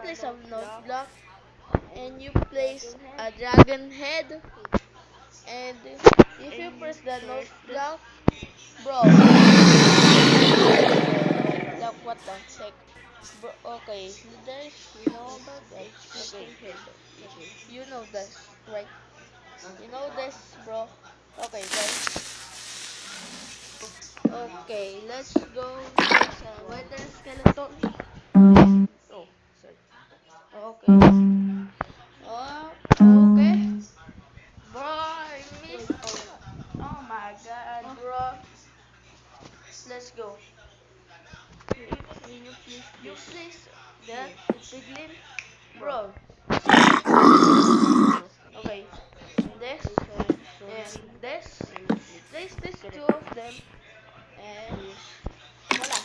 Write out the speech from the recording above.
place a note block and you place a dragon head, and if you press the note block, bro, what the heck, bro? Okay, there's, you know about that? Okay, you know this, right? You know this, bro. Okay, guys. Okay, let's go. There's a wither skeleton. Oh, sorry. Okay. Okay. Bro, I missed. Oh my god, bro. Let's go. You please that piglin, bro. Okay, this and this. Place this two of them and voila.